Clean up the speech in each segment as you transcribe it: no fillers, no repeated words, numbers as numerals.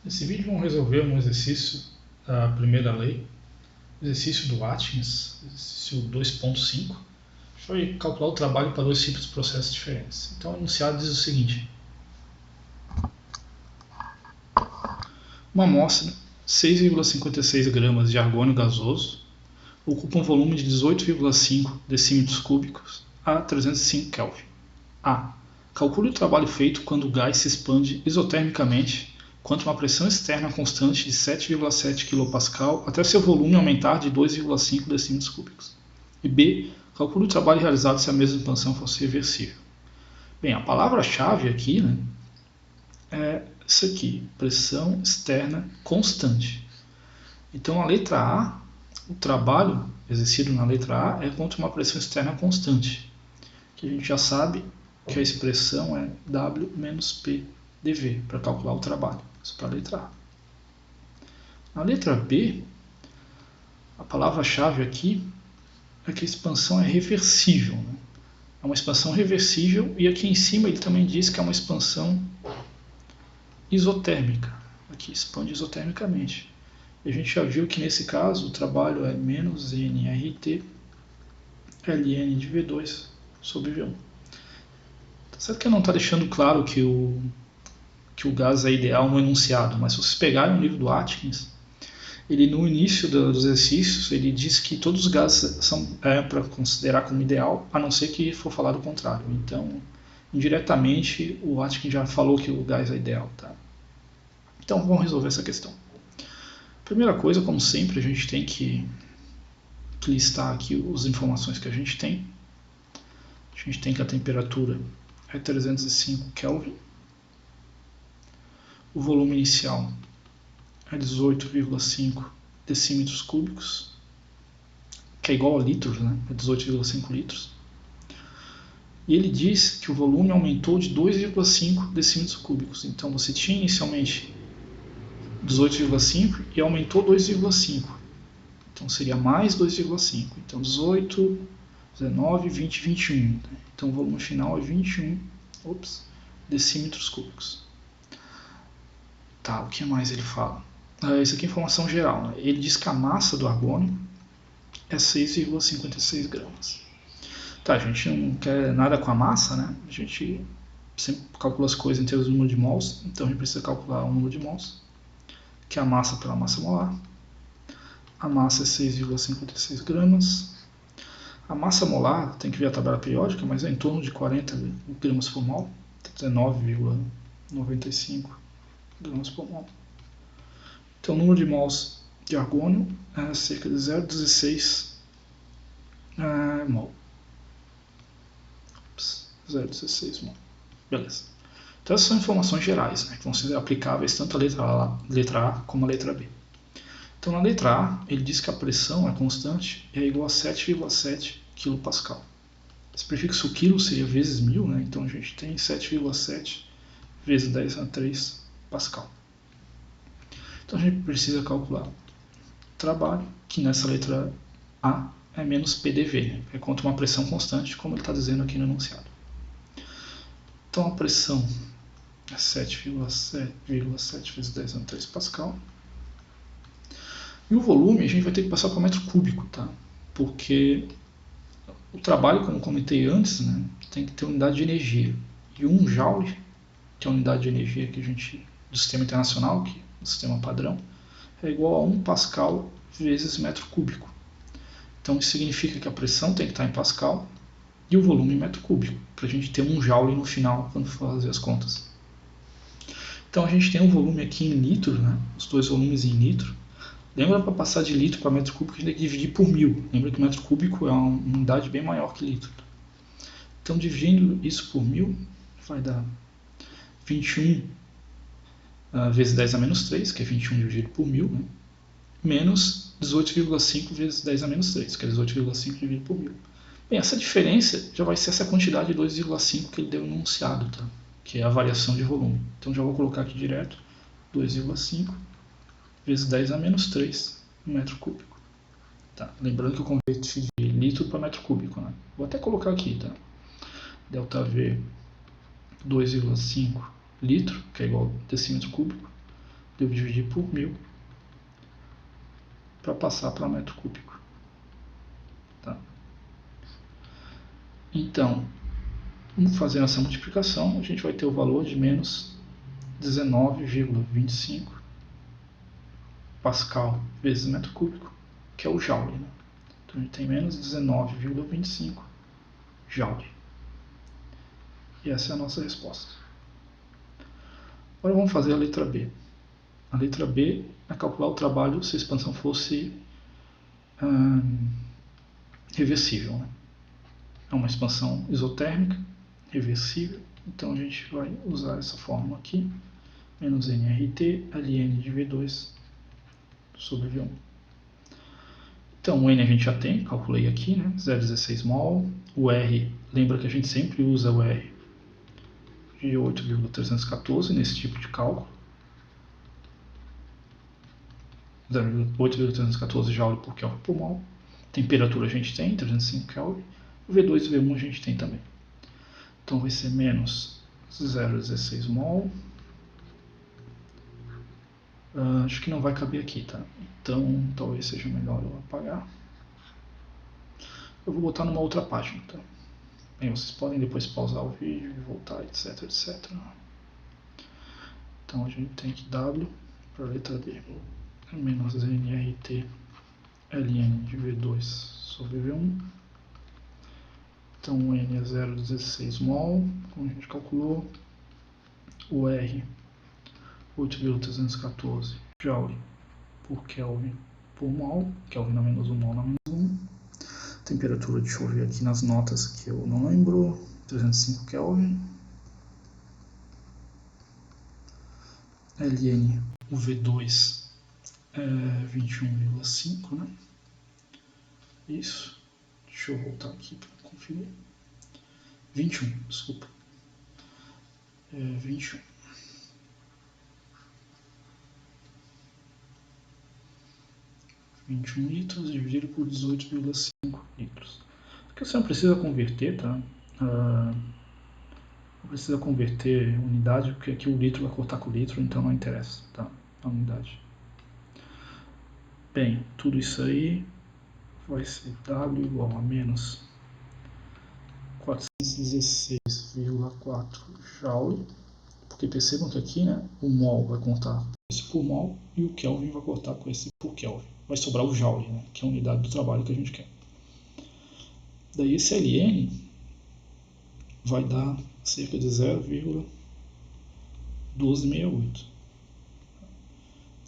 Nesse vídeo vamos resolver um exercício da primeira lei, exercício do Atkins, exercício 2.5. Foi calcular o trabalho para dois tipos de processos diferentes. Então o enunciado diz o seguinte: uma amostra, 6,56 gramas de argônio gasoso, ocupa um volume de 18,5 decímetros cúbicos a 305 Kelvin. A. Calcule o trabalho feito quando o gás se expande isotermicamente quanto uma pressão externa constante de 7,7 kPa até seu volume aumentar de 2,5 decímetros cúbicos. E B. Calcule o trabalho realizado se a mesma expansão fosse reversível. Bem, a palavra-chave aqui, é isso aqui, pressão externa constante. Então a letra A, o trabalho exercido na letra A é contra uma pressão externa constante, que a gente já sabe que a expressão é W menos P dV para calcular o trabalho. Isso para a letra A. Na letra B, a palavra-chave aqui é que a expansão é reversível. É uma expansão reversível e aqui em cima ele também diz que é uma expansão isotérmica. Aqui expande isotermicamente. E a gente já viu que nesse caso o trabalho é menos nRT ln de V2 sobre V1. Tá certo que não está deixando claro que o gás é ideal no enunciado, mas se vocês pegarem o livro do Atkins, ele no início dos exercícios ele diz que todos os gases são para considerar como ideal, a não ser que for falado o contrário. Então, indiretamente, o Atkins já falou que o gás é ideal. Tá? Então, vamos resolver essa questão. Primeira coisa, como sempre, a gente tem que listar aqui as informações que a gente tem. A gente tem que a temperatura é 305 Kelvin. O volume inicial é 18,5 decímetros cúbicos, que é igual a litros, né? É 18,5 litros. E ele diz que o volume aumentou de 2,5 decímetros cúbicos. Então você tinha inicialmente 18,5 e aumentou 2,5. Então seria mais 2,5. Então 18, 19, 20, 21. Então o volume final é 21 decímetros cúbicos. Tá, o que mais ele fala? Isso aqui é informação geral. Né? Ele diz que a massa do argônio é 6,56 gramas. Tá, a gente não quer nada com a massa, né? A gente sempre calcula as coisas em termos de número de mols, então a gente precisa calcular o número de mols, que é a massa pela massa molar. A massa é 6,56 gramas. A massa molar, tem que ver a tabela periódica, mas é em torno de 40 gramas por mol, 19,95 gramas por mol. Então o número de mols de argônio é cerca de 0,16 mol. 0,16 mol. Beleza. Então essas são informações gerais, né, que vão ser aplicáveis tanto a letra A como a letra B. Então na letra A, ele diz que a pressão é constante e é igual a 7,7 kPa. Esse prefixo quilo seria vezes 1000, né? Então a gente tem 7,7 vezes 10 a 3 Pascal. Então a gente precisa calcular o trabalho, que nessa letra A é menos PDV, né? É contra uma pressão constante, como ele está dizendo aqui no enunciado. Então a pressão é 7,7 vezes 10 a 3 Pascal. E o volume a gente vai ter que passar para metro cúbico, tá? Porque o trabalho, como comentei antes, né, tem que ter unidade de energia. E 1 joule, que é a unidade de energia que a gente, do sistema internacional, que é o sistema padrão, é igual a 1 Pascal vezes metro cúbico. Então isso significa que a pressão tem que estar em Pascal e o volume em metro cúbico, para a gente ter 1 joule no final, quando for fazer as contas. Então a gente tem um volume aqui em litros, né, os dois volumes em litro. Lembra, para passar de litro para metro cúbico a gente tem que dividir por 1000. Lembra que metro cúbico é uma unidade bem maior que litro. Então dividindo isso por 1000 vai dar 21 vezes 10 a menos 3, que é 21 dividido por 1000, né? Menos 18,5 vezes 10 a menos 3, que é 18,5 dividido por 1000. Bem, essa diferença já vai ser essa quantidade de 2,5 que ele deu enunciado, tá? Que é a variação de volume. Então já vou colocar aqui direto 2,5 vezes 10 a menos 3 metro cúbico. Tá? Lembrando que eu converti de litro para metro cúbico. Né? Vou até colocar aqui. Tá? Delta V 2,5 litro, que é igual a decímetro cúbico, Devo dividir por 1000 para passar para metro cúbico. Tá? Então, fazendo essa multiplicação, a gente vai ter o valor de menos 19,25 Pascal vezes metro cúbico, que é o Joule. Né? Então, a gente tem menos 19,25 Joule. E essa é a nossa resposta. Agora vamos fazer a letra B. A letra B é calcular o trabalho se a expansão fosse reversível. Né? É uma expansão isotérmica, reversível, então a gente vai usar essa fórmula aqui, menos nRT ln de V2 sobre V1. Então o N a gente já tem, calculei aqui, né? 0,16 mol. O R, lembra que a gente sempre usa o R de 8,314 nesse tipo de cálculo. 8,314 Joule por Kelvin por mol. Temperatura a gente tem, 305 Kelvin. O V2 e V1 a gente tem também. Então vai ser menos 0,16 mol. Acho que não vai caber aqui, tá? Então talvez seja melhor eu apagar. Eu vou botar numa outra página, tá? Bem, vocês podem depois pausar o vídeo e voltar, etc, etc. Então a gente tem que W para a letra D. É menos nRT ln de V2 sobre V1. Então o N é 0,16 mol, como a gente calculou. O R, 8,314 Joule por Kelvin por mol. Kelvin na menos 1, mol na menos 1. Temperatura, deixa eu ver aqui nas notas que eu não lembro. 305 Kelvin. Ln, o V2 é 21,5, né? Isso. Deixa eu voltar aqui para conferir. 21, desculpa. 21. litros dividido por 18,5 litros. Aqui você não precisa converter, tá? Não precisa converter unidade, porque aqui o litro vai cortar com o litro, então não interessa, tá? A unidade. Bem, tudo isso aí vai ser W igual a menos 416,4 Joule, porque percebam que aqui, né, o mol vai contar com esse por mol e o Kelvin vai cortar com esse por Kelvin. Vai sobrar o Joule, né, que é a unidade do trabalho que a gente quer. Daí esse Ln vai dar cerca de 0,1268.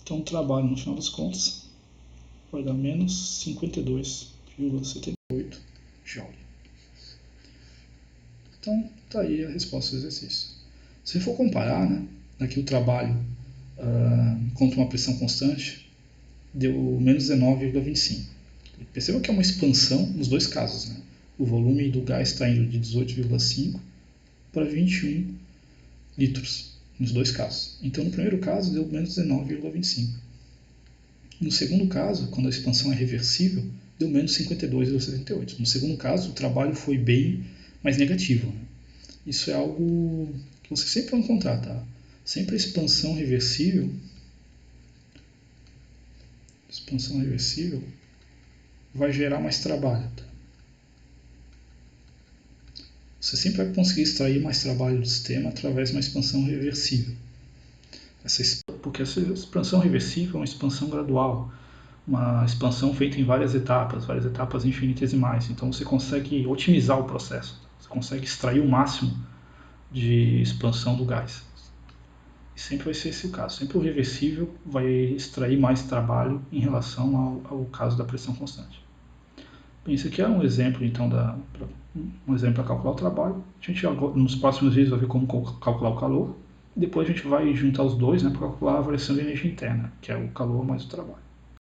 Então o trabalho, no final das contas, vai dar menos 52,78 Joule. Então, tá aí a resposta do exercício. Se for comparar, né, aqui o trabalho contra uma pressão constante, deu menos 19,25. Perceba que é uma expansão nos dois casos. Né? O volume do gás está indo de 18,5 para 21 litros, nos dois casos. Então, no primeiro caso, deu menos 19,25. No segundo caso, quando a expansão é reversível, deu menos 52,78. No segundo caso, o trabalho foi bem mais negativo. Né? Isso é algo que você sempre vai encontrar, tá? Sempre a expansão reversível vai gerar mais trabalho. Tá? Você sempre vai conseguir extrair mais trabalho do sistema através de uma expansão reversível. Porque essa expansão reversível é uma expansão gradual, uma expansão feita em várias etapas infinitesimais. Então você consegue otimizar o processo, você consegue extrair o máximo de expansão do gás. E sempre vai ser esse o caso. Sempre o reversível vai extrair mais trabalho em relação ao caso da pressão constante. Bem, esse aqui é um exemplo, então, um exemplo para calcular o trabalho. A gente nos próximos vídeos vai ver como calcular o calor. Depois a gente vai juntar os dois, né, para calcular a variação de energia interna, que é o calor mais o trabalho.